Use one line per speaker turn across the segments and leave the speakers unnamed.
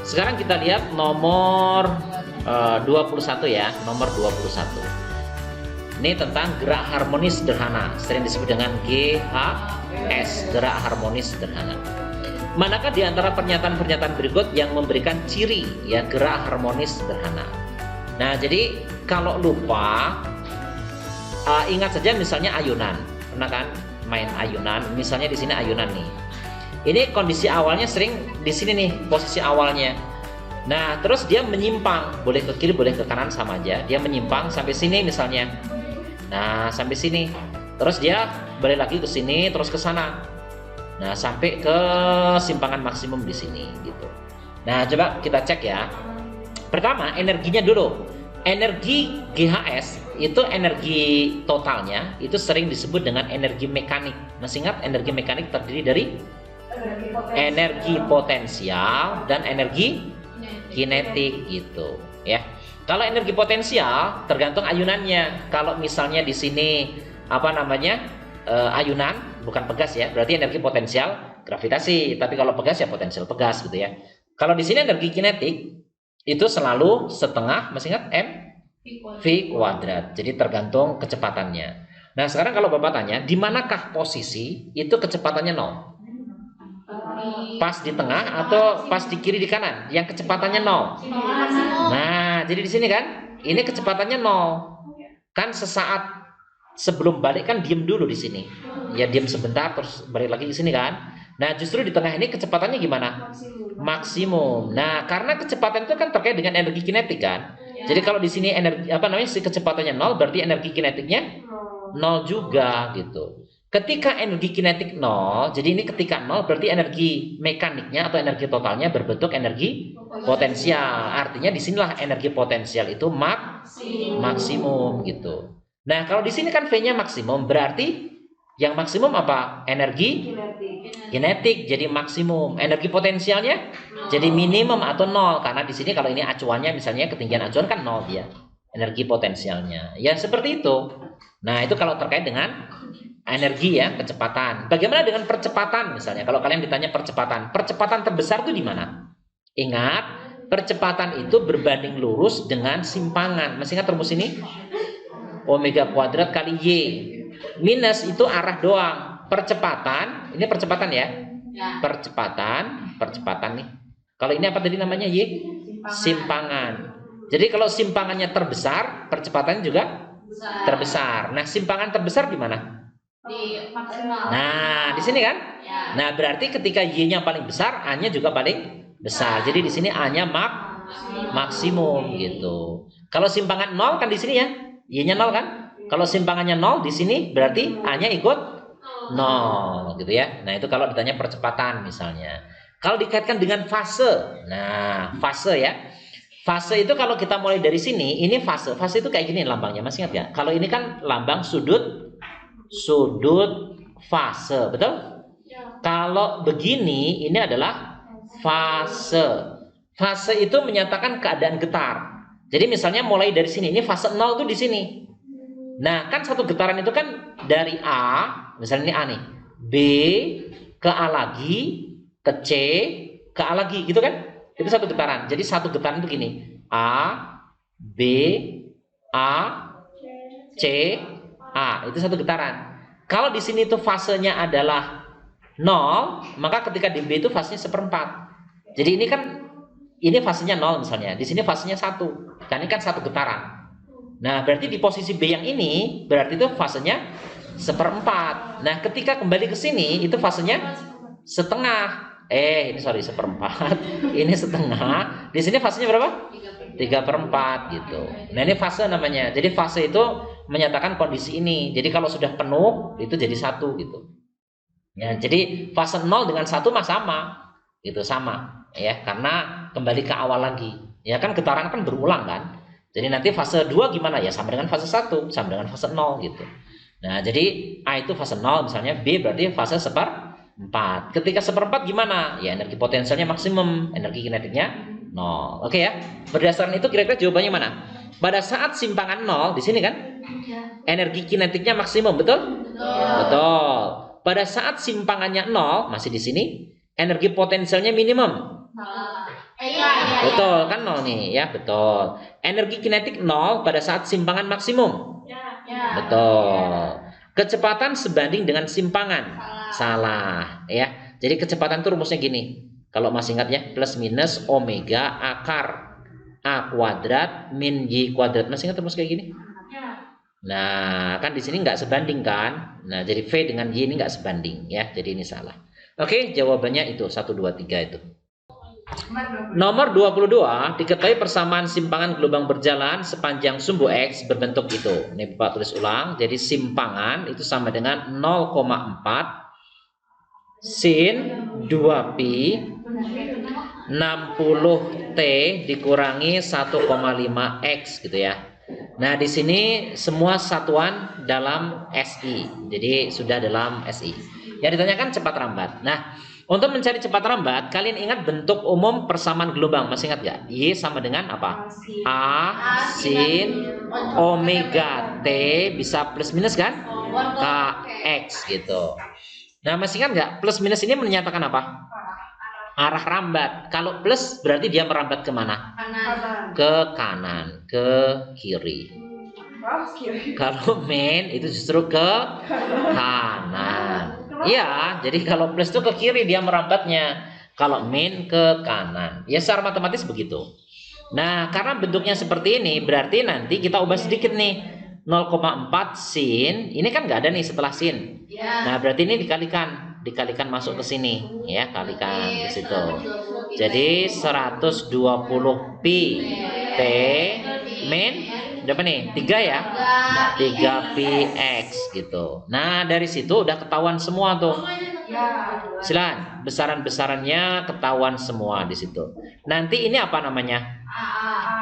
Sekarang kita lihat nomor 21 ya, nomor 21. Ini tentang gerak harmonis sederhana, sering disebut dengan GHS, gerak harmonis sederhana. Manakah di antara pernyataan-pernyataan berikut yang memberikan ciri ya gerak harmonis sederhana? Nah, jadi kalau lupa ingat saja misalnya ayunan. Pernah kan main ayunan? Misalnya di sini ayunan nih. Ini kondisi awalnya sering di sini nih, posisi awalnya. Nah, terus dia menyimpang, boleh ke kiri, boleh ke kanan sama aja. Dia menyimpang sampai sini misalnya. Nah, sampai sini. Terus dia balik lagi ke sini, terus ke sana. Nah, sampai ke simpangan maksimum di sini gitu. Nah, coba kita cek ya. Pertama, energinya dulu. Energi GHS itu energi totalnya itu sering disebut dengan energi mekanik. Masih ingat energi mekanik terdiri dari energi potensial dan energi kinetik gitu ya. Kalau energi potensial tergantung ayunannya. Kalau misalnya di sini apa namanya ayunan bukan pegas ya, berarti energi potensial gravitasi. Tapi kalau pegas ya potensial pegas gitu ya. Kalau di sini energi kinetik itu selalu setengah, masih ingat V kuadrat. Jadi tergantung kecepatannya. Nah sekarang kalau Bapak tanya, di manakah posisi itu kecepatannya 0? Pas di tengah atau pas di kiri di kanan yang kecepatannya 0? Nah, jadi di sini kan ini kecepatannya 0. Kan sesaat sebelum balik kan diem dulu di sini. Ya diem sebentar terus balik lagi ke sini kan. Nah, justru di tengah ini kecepatannya gimana? Maksimum. Nah, karena kecepatan itu kan terkait dengan energi kinetik kan. Jadi kalau di sini energi apa namanya si kecepatannya 0 berarti energi kinetiknya 0 juga gitu. Ketika energi kinetik 0, jadi ini ketika 0 berarti energi mekaniknya atau energi totalnya berbentuk energi potensial. Artinya disinilah energi potensial itu maksimum gitu. Nah kalau di sini kan V-nya maksimum, berarti yang maksimum apa? Energi kinetik jadi maksimum. Energi potensialnya jadi minimum atau 0. Karena di sini kalau ini acuannya misalnya ketinggian acuan kan 0 dia. Energi potensialnya. Ya seperti itu. Nah itu kalau terkait dengan energi ya, kecepatan. Bagaimana dengan percepatan misalnya? Kalau kalian ditanya percepatan terbesar itu di mana? Ingat, percepatan itu berbanding lurus dengan simpangan. Masih ingat rumus ini? Omega kuadrat kali Y. Minus itu arah doang. Percepatan, ini percepatan ya? Percepatan nih. Kalau ini apa tadi namanya Y? Simpangan. Jadi kalau simpangannya terbesar, percepatannya juga terbesar. Nah, simpangan terbesar di mana?
Di maksimal.
Nah, di sini kan?
Ya.
Nah, berarti ketika Y-nya paling besar, A-nya juga paling besar. Jadi di sini A-nya maksimum gitu. Kalau simpangan 0 kan di sini ya, Y-nya 0 kan? Kalau simpangannya 0 di sini berarti A-nya ikut 0 gitu ya. Nah, itu kalau ditanya percepatan misalnya. Kalau dikaitkan dengan fase. Nah, fase ya. Fase itu kalau kita mulai dari sini, ini fase. Fase itu kayak gini lambangnya, masih ingat ya? Kalau ini kan lambang sudut fase, betul?
Ya.
Kalau begini, ini adalah fase. Fase itu menyatakan keadaan getar. Jadi misalnya mulai dari sini, ini fase 0 itu di sini. Nah, kan satu getaran itu kan dari A, misalnya ini A nih, B ke A lagi, ke C, ke A lagi, gitu kan? Itu satu getaran. Jadi satu getaran itu gini, A, B, A, C, A, itu satu getaran. Kalau di sini tuh fasenya adalah 0, maka ketika di B itu fasenya 1/4. Jadi ini kan ini fasenya 0 misalnya, di sini fasenya 1. Dan ini kan satu getaran. Nah, berarti di posisi B yang ini berarti itu fasenya 1/4. Nah, ketika kembali ke sini itu fasenya setengah. Ini sorry 1/4. Ini setengah. Di sini fasenya berapa? 3/4 gitu. Nah, ini fase namanya. Jadi fase itu menyatakan kondisi ini. Jadi kalau sudah penuh itu jadi 1 gitu. Ya, jadi fase 0 dengan 1 mah sama. Gitu sama ya, karena kembali ke awal lagi. Ya kan getaran kan berulang kan. Jadi nanti fase 2 gimana ya? Sama dengan fase 1, sama dengan fase 0 gitu. Nah, jadi A itu fase 0 misalnya, B berarti fase 1/4. Ketika 1/4 gimana? Ya energi potensialnya maksimum, energi kinetiknya 0. Oke ya. Berdasarkan itu kira-kira jawabannya mana? Pada saat simpangan 0 di sini kan? Energi kinetiknya maksimum, betul? Betul. Pada saat simpangannya 0 masih di sini, energi potensialnya minimum.
Iya.
Betul kan 0 nih ya, betul. Energi kinetik 0 pada saat simpangan maksimum.
Ya.
Betul. Kecepatan sebanding dengan simpangan. Salah ya. Jadi kecepatan itu rumusnya gini. Kalau masih ingat ya, plus minus omega akar A kuadrat min Y kuadrat. Masih ingat rumus kayak gini?
Ya.
Nah, kan di sini nggak sebanding kan? Nah, jadi V dengan Y ini nggak sebanding ya. Jadi ini salah. Oke, jawabannya itu 1 2 3 itu. Nomor 22, diketahui persamaan simpangan gelombang berjalan sepanjang sumbu X berbentuk itu. Ini Bapak tulis ulang. Jadi simpangan itu sama dengan 0,4 sin 2pi 60T dikurangi 1,5 X gitu ya. Nah, di sini semua satuan dalam SI. Jadi sudah dalam SI. Yang ditanyakan cepat rambat. Nah, untuk mencari cepat rambat, kalian ingat bentuk umum persamaan gelombang. Masih ingat gak? Y sama dengan apa? A sin omega T bisa plus minus kan? KX gitu. Nah, masih ingat gak? Plus minus ini menyatakan apa? Arah rambat. Kalau plus berarti dia merambat kemana? Ke kanan, ke kiri. Kalau min itu justru ke kanan. Iya, jadi kalau plus itu ke kiri dia merambatnya. Kalau min ke kanan. Ya secara matematis begitu. Nah, karena bentuknya seperti ini, berarti nanti kita ubah sedikit nih. 0,4 sin, ini kan nggak ada nih setelah sin. Nah, berarti ini dikalikan masuk ke sini, ya kalikan di situ. Jadi 120 pi t min berapa nih? 3 ya? 3 pi x gitu. Nah, dari situ udah ketahuan semua tuh. Silakan, besaran-besarannya ketahuan semua di situ. Nanti ini apa namanya?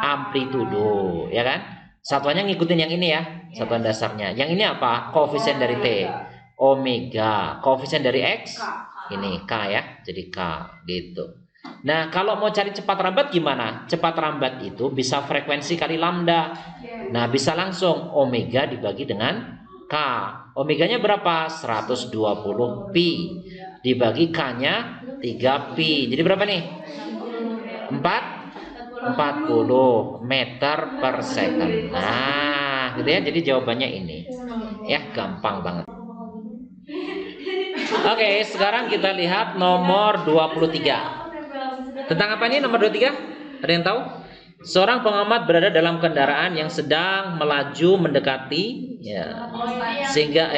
Amplitudo, ya kan? Satuannya ngikutin yang ini ya, satuan dasarnya. Yang ini apa? Koefisien dari T. Omega. Koefisien dari X. Ini K ya, jadi K gitu. Nah, kalau mau cari cepat rambat gimana? Cepat rambat itu bisa frekuensi kali lambda. Nah, bisa langsung omega dibagi dengan K. Omeganya berapa? 120 pi. Dibagi K-nya 3 pi. Jadi berapa nih? 40 meter per second. Nah, gitu ya. Jadi jawabannya ini. Ya, gampang banget. Oke, sekarang kita lihat nomor 23. Tentang apa ini nomor 23? Ada yang tahu? Seorang pengamat berada dalam kendaraan yang sedang melaju mendekati ya, sehingga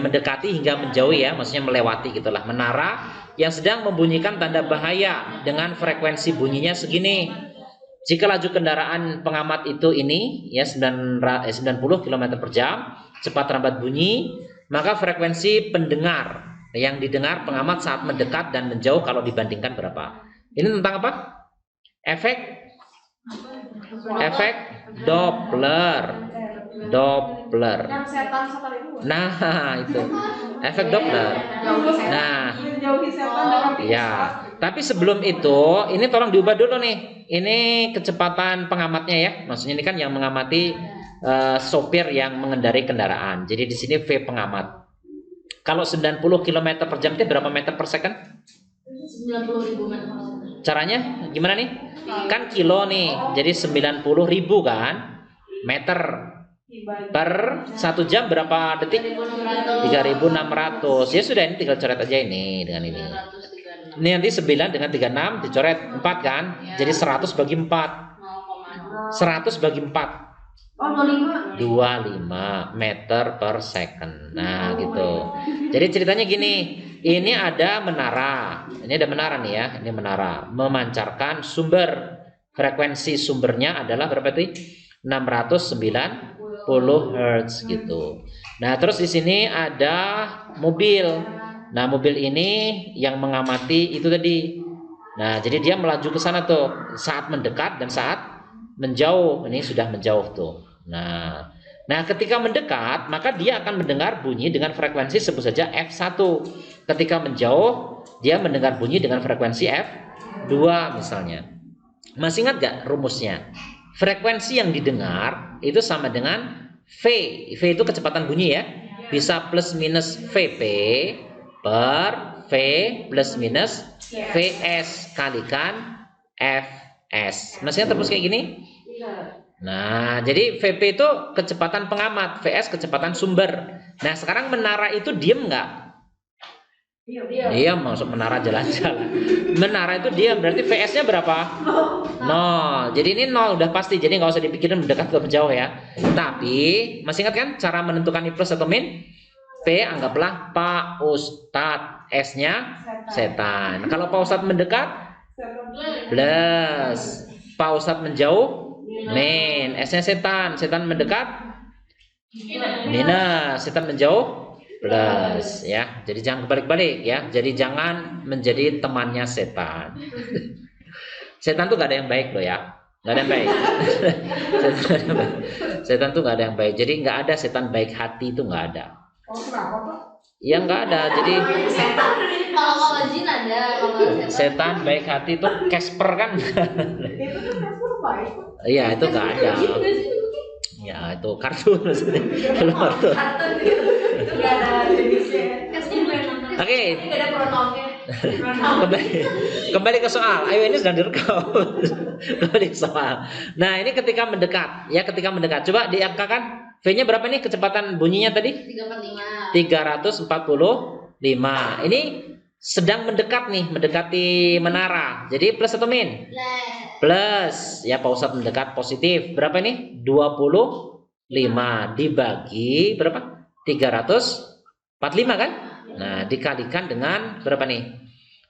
mendekati hingga menjauhi ya, maksudnya melewati gitulah menara yang sedang membunyikan tanda bahaya dengan frekuensi bunyinya segini. Jika laju kendaraan pengamat itu ini ya 90 km per jam, cepat rambat bunyi, maka frekuensi pendengar yang didengar pengamat saat mendekat dan menjauh kalau dibandingkan berapa? Ini tentang apa? Efek Doppler. Nah, itu efek Doppler. Nah, ya. Tapi sebelum itu, ini tolong diubah dulu nih. Ini kecepatan pengamatnya ya. Maksudnya ini kan yang mengamati sopir yang mengendarai kendaraan. Jadi di sini V pengamat. Kalau 90 km per jam itu berapa meter per second?
90.000 meter.
Caranya gimana nih? Kan kilo nih, jadi 90.000 kan meter per 1 jam berapa detik? 3.600. Ya sudah, ini tinggal coret aja ini dengan ini. Ini nanti 9 dengan 36 dicoret 4 kan? Jadi 100 bagi 4. 100 bagi 4. 25 meter per second. Nah, gitu. Jadi ceritanya gini, ini ada menara. Ini ada menara nih ya, ini menara memancarkan sumber. Frekuensi sumbernya adalah berapa tadi? 690 Hz gitu. Nah, terus di sini ada mobil. Nah, mobil ini yang mengamati itu tadi. Nah, jadi dia melaju ke sana tuh saat mendekat dan saat menjauh. Ini sudah menjauh tuh. Nah, ketika mendekat maka dia akan mendengar bunyi dengan frekuensi sebut saja F1. Ketika menjauh dia mendengar bunyi dengan frekuensi F2 misalnya. Masih ingat gak rumusnya? Frekuensi yang didengar itu sama dengan V. V itu kecepatan bunyi ya. Bisa plus minus Vp per V plus minus VS kalikan FS. Masih terus kayak gini? Nah, jadi VP itu kecepatan pengamat, VS kecepatan sumber. Nah, sekarang menara itu diem nggak? Diam, masuk menara jalan-jalan. Menara itu diam, berarti VS-nya berapa? 0. Jadi ini 0 udah pasti, jadi nggak usah dipikirin mendekat atau menjauh ya. Tapi, masih ingat kan cara menentukan I plus atau min? P anggaplah Pak Ustadz, S-nya setan. Kalau Pak Ustadz mendekat, plus. Pak Ustadz menjauh, min. S-nya setan. Setan mendekat, minus. Setan menjauh, plus. Ya, jadi jangan kebalik-balik ya. Jadi jangan menjadi temannya setan. Setan tuh gak ada yang baik loh ya. Gak ada yang baik. Setan tuh gak ada yang baik. Jadi gak ada setan baik hati itu gak ada. Ya nggak ada. Jadi
Kalau jin ada, kalau
setan baik hati itu Casper kan? Iya itu nggak ada. Ya itu kartun maksudnya. Oke. Kembali ke soal. Ayo ini sedang direkam. Kembali ke soal. Nah ini ketika mendekat, ya ketika mendekat. Coba diangkakan. V-nya berapa nih kecepatan bunyinya tadi? 345. Ini sedang mendekat nih, mendekati menara. Jadi plus atau min? Plus. Ya Pak Ustadz mendekat positif. Berapa nih? 25 dibagi berapa? 345 kan? Nah, dikalikan dengan berapa nih?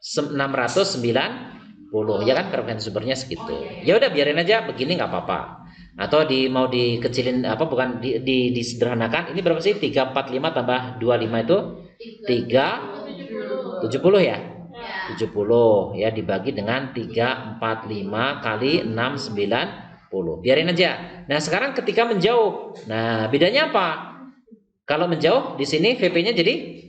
690. Ya kan frekuensi sumbernya segitu. Ya udah biarin aja begini nggak apa-apa. Atau mau dikecilin apa bukan disederhanakan. Ini berapa sih? 345 tambah 25 itu 370 ya? 70 ya dibagi dengan 345 kali 690. Biarin aja. Nah, sekarang ketika menjauh. Nah, bedanya apa? Kalau menjauh di sini VP-nya jadi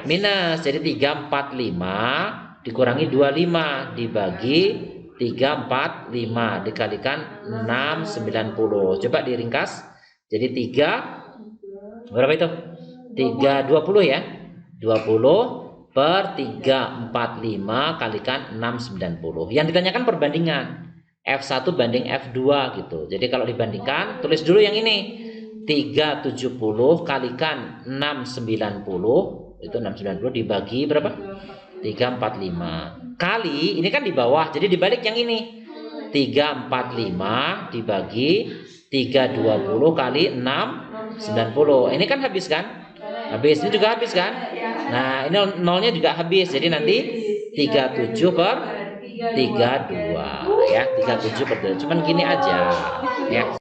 minus. Jadi 345 dikurangi 25 dibagi 345 dikalikan 690. Coba diringkas. Jadi 3 berapa itu? 320 ya. 20 per 345 kalikan 690. Yang ditanyakan perbandingan F1 banding F2 gitu. Jadi kalau dibandingkan tulis dulu yang ini. 370 kalikan 690 itu 690 dibagi berapa? 345 kali ini kan di bawah, jadi dibalik yang ini 345 dibagi 320 kali 690. Ini kan habis kan? Habis, ini juga habis kan? Nah ini nolnya juga habis, jadi nanti 37 per 32 ya, 37 per 32. Cuman gini aja ya.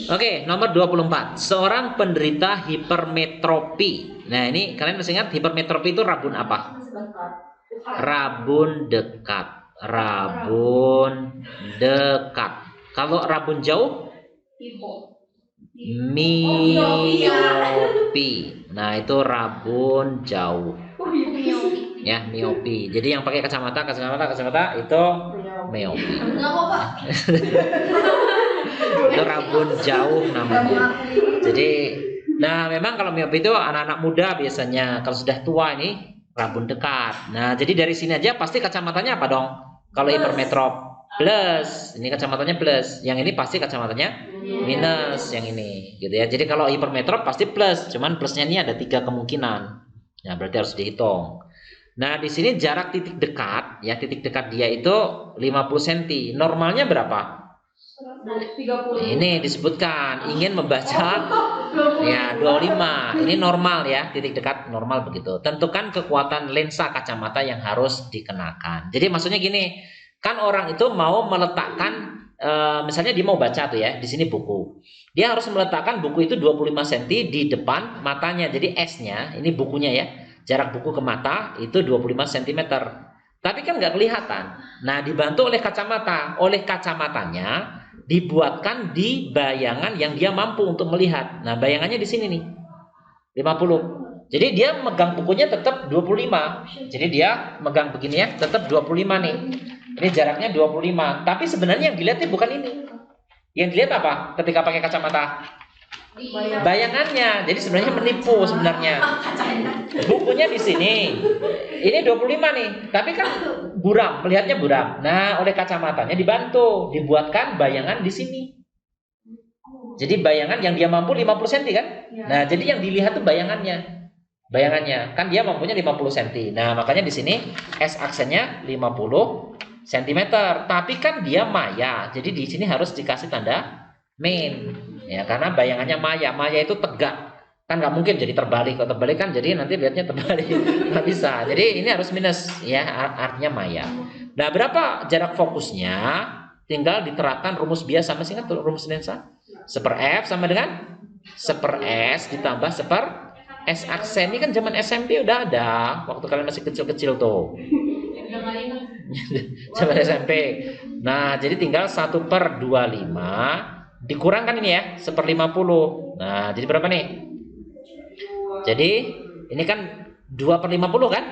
Oke, nomor 24. Seorang penderita hipermetropi. Nah, ini kalian masih ingat hipermetropi itu rabun apa? Rabun dekat. Rabun dekat. Kalau rabun jauh? Miopi. Nah, itu rabun jauh. Ya, miopi. Jadi yang pakai kacamata itu miopi. Itu rabun jauh namanya. Jadi, nah memang kalau miopi itu anak-anak muda biasanya. Kalau sudah tua ini rabun dekat. Nah, jadi dari sini aja pasti kacamatanya apa dong? Kalau hipermetrop plus, ini kacamatanya plus. Yang ini pasti kacamatanya minus yang ini, gitu ya. Jadi kalau hipermetrop pasti plus. Cuman plusnya ini ada 3 kemungkinan. Nah, berarti harus dihitung. Nah, di sini jarak titik dekat, ya titik dekat dia itu 50 cm. Normalnya berapa? 30. Ini disebutkan ingin membaca ya 25. Ini normal ya, titik dekat normal begitu. Tentukan kekuatan lensa kacamata yang harus dikenakan. Jadi maksudnya gini, kan orang itu mau meletakkan misalnya dia mau baca tuh ya, di sini buku. Dia harus meletakkan buku itu 25 cm di depan matanya. Jadi S-nya, ini bukunya ya. Jarak buku ke mata itu 25 cm. Tapi kan nggak kelihatan. Nah, dibantu oleh kacamata. Oleh kacamatanya dibuatkan di bayangan yang dia mampu untuk melihat. Nah, bayangannya di sini nih. 50. Jadi dia megang bukunya tetap 25. Jadi dia megang begini ya, tetap 25 nih. Ini jaraknya 25. Tapi sebenarnya yang dilihatnya bukan ini. Yang dilihat apa ketika pakai kacamata? bayangannya. Jadi sebenarnya menipu sebenarnya. Bukunya di sini. Ini 25 nih, tapi kan buram, melihatnya buram. Nah, oleh kacamatanya dibantu, dibuatkan bayangan di sini. Jadi bayangan yang dia mampu 50 cm kan? Nah, jadi yang dilihat tuh bayangannya. Bayangannya, kan dia mampunya 50 cm. Nah, makanya di sini S aksennya 50 cm. Tapi kan dia maya. Jadi di sini harus dikasih tanda min. Ya, karena bayangannya maya. Maya itu tegak. Kan nggak mungkin jadi terbalik. Kalau terbalik kan jadi nanti lihatnya terbalik. Nggak bisa. Jadi ini harus minus ya, artinya maya. Nah, berapa jarak fokusnya? Tinggal diterapkan rumus biasa. Masih ingat rumus lensa? Seper F sama dengan seper S ditambah seper S aksen. Ini kan zaman SMP udah ada. Waktu kalian masih kecil-kecil tuh. Zaman SMP. Nah, jadi tinggal 1/25 dikurangkan ini ya, 1/50. Nah, jadi berapa nih? Jadi ini kan 2/50 kan?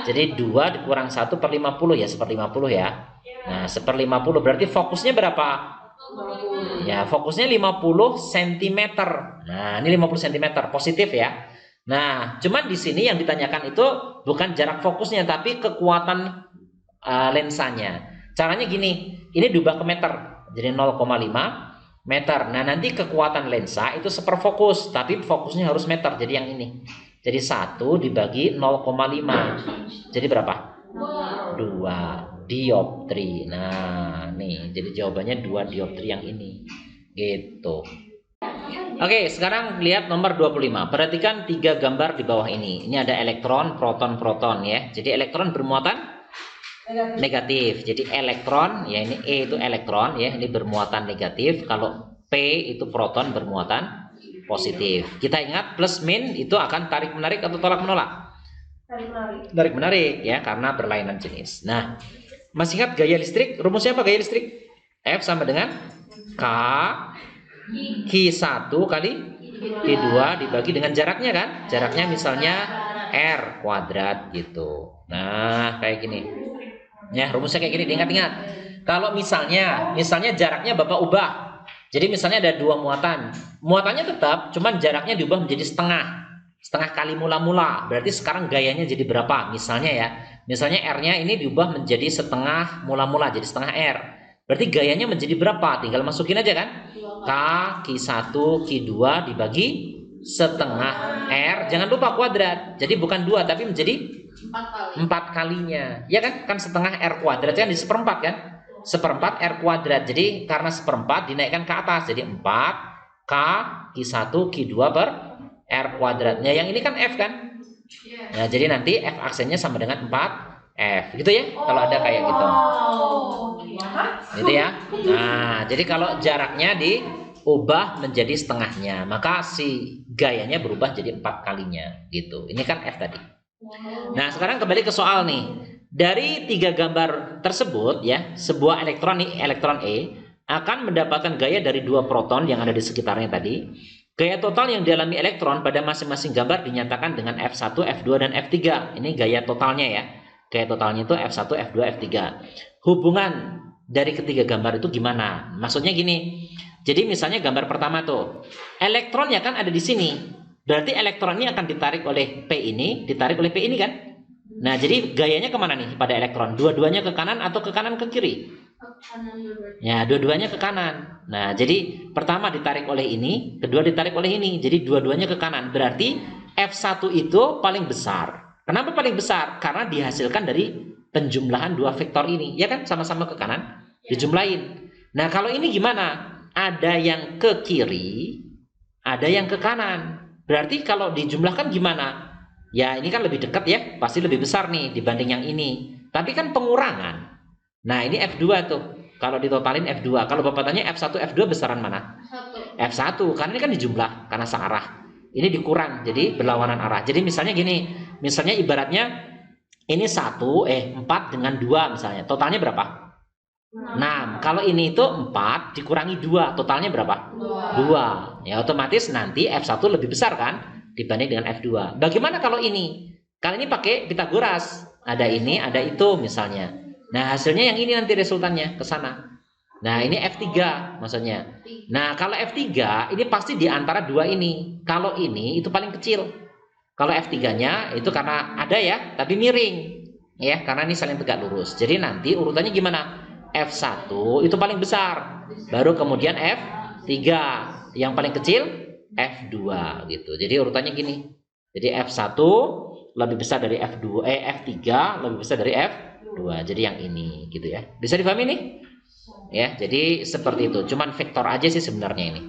Jadi 2 dikurang 1/50 ya, 1/50 ya. Nah, 1/50 berarti fokusnya berapa? Ya, fokusnya 50 cm. Nah, ini 50 cm positif ya. Nah, cuman di sini yang ditanyakan itu bukan jarak fokusnya tapi kekuatan lensanya. Caranya gini, ini diubah ke meter. Jadi 0,5 meter. Nah, nanti kekuatan lensa itu seperfokus, tapi fokusnya harus meter. Jadi yang ini. Jadi 1 dibagi 0,5. Jadi berapa? 2 dioptri. Nah, nih, jadi jawabannya 2 dioptri yang ini. Gitu. Oke, sekarang lihat nomor 25. Perhatikan 3 gambar di bawah ini. Ini ada elektron, proton, proton ya. Jadi elektron bermuatan negatif. Jadi elektron, ya ini E itu elektron ya, ini bermuatan negatif. Kalau P itu proton bermuatan positif. Kita ingat plus min itu akan tarik menarik atau tolak menolak? Tarik menarik ya, karena berlainan jenis. Nah, masih ingat gaya listrik? Rumusnya apa gaya listrik? F sama dengan K Q1 kali Q2 dibagi dengan jaraknya kan? Jaraknya misalnya R kuadrat gitu. Nah, kayak gini. Ya, rumusnya kayak gini, diingat-ingat. Kalau misalnya jaraknya Bapak ubah. Jadi misalnya ada 2 muatan. Muatannya tetap, cuman jaraknya diubah menjadi setengah. Setengah kali mula-mula. Berarti sekarang gayanya jadi berapa? Misalnya ya. Misalnya R-nya ini diubah menjadi setengah mula-mula, jadi setengah R. Berarti gayanya menjadi berapa? Tinggal masukin aja kan? K, Q1, Q2 dibagi setengah R. Jangan lupa kuadrat. Jadi bukan 2, tapi menjadi 4 kalinya. Ya kan? Kan setengah R kuadrat kan di seperempat kan? Seperempat R kuadrat. Jadi karena seperempat dinaikkan ke atas. Jadi 4 K Q1 Q2 per R kuadratnya. Yang ini kan F kan? Nah, jadi nanti F aksennya sama dengan 4F. Gitu ya? Kalau ada kayak gitu. Gitu ya. Nah, jadi kalau jaraknya diubah menjadi setengahnya, maka si gayanya berubah jadi 4 kalinya. Gitu. Ini kan F tadi. Nah, sekarang kembali ke soal nih. Dari 3 gambar tersebut ya, sebuah elektron nih, elektron E akan mendapatkan gaya dari 2 proton yang ada di sekitarnya tadi. Gaya total yang dialami elektron pada masing-masing gambar dinyatakan dengan F1, F2 dan F3. Ini gaya totalnya ya. Gaya totalnya itu F1, F2, F3. Hubungan dari ketiga gambar itu gimana? Maksudnya gini. Jadi misalnya gambar pertama tuh, elektronnya kan ada di sini. Berarti elektron ini akan ditarik oleh P ini, ditarik oleh P ini kan? Nah, jadi gayanya kemana nih pada elektron? Dua-duanya ke kanan atau ke kanan ke kiri? Ya, dua-duanya ke kanan. Nah, jadi pertama ditarik oleh ini, kedua ditarik oleh ini. Jadi dua-duanya ke kanan. Berarti F1 itu paling besar. Kenapa paling besar? Karena dihasilkan dari penjumlahan 2 vektor ini. Ya kan? Sama-sama ke kanan. Dijumlahin. Nah, kalau ini gimana? Ada yang ke kiri, ada yang ke kanan. Berarti kalau dijumlahkan gimana? Ya, ini kan lebih dekat ya. Pasti lebih besar nih dibanding yang ini. Tapi kan pengurangan. Nah, ini F2 tuh. Kalau ditotalin F2. Kalau Bapak tanya F1, F2 besaran mana? F1. Karena ini kan dijumlah. Karena searah. Ini dikurang. Jadi berlawanan arah. Jadi misalnya gini. Misalnya ibaratnya ini 4 dengan 2 misalnya. Totalnya berapa? 6. Kalau ini itu 4 dikurangi 2. Totalnya berapa? 2. Ya otomatis nanti F1 lebih besar kan? Dibanding dengan F2. Bagaimana kalau ini? Kali ini pakai Pitagoras. Ada ini, ada itu misalnya. Nah, hasilnya yang ini nanti resultannya ke sana. Nah, ini F3 maksudnya. Nah, kalau F3 ini pasti di antara dua ini. Kalau ini itu paling kecil. Kalau F3-nya itu karena ada ya, tapi miring. Ya, karena ini saling tegak lurus. Jadi nanti urutannya gimana? F1 itu paling besar. Baru kemudian F3. Yang paling kecil F2 gitu. Jadi urutannya gini. Jadi F1 lebih besar dari F3 lebih besar dari F2. Jadi yang ini gitu ya. Bisa dipahami nih? Ya, jadi seperti itu. Cuman vektor aja sih sebenarnya ini.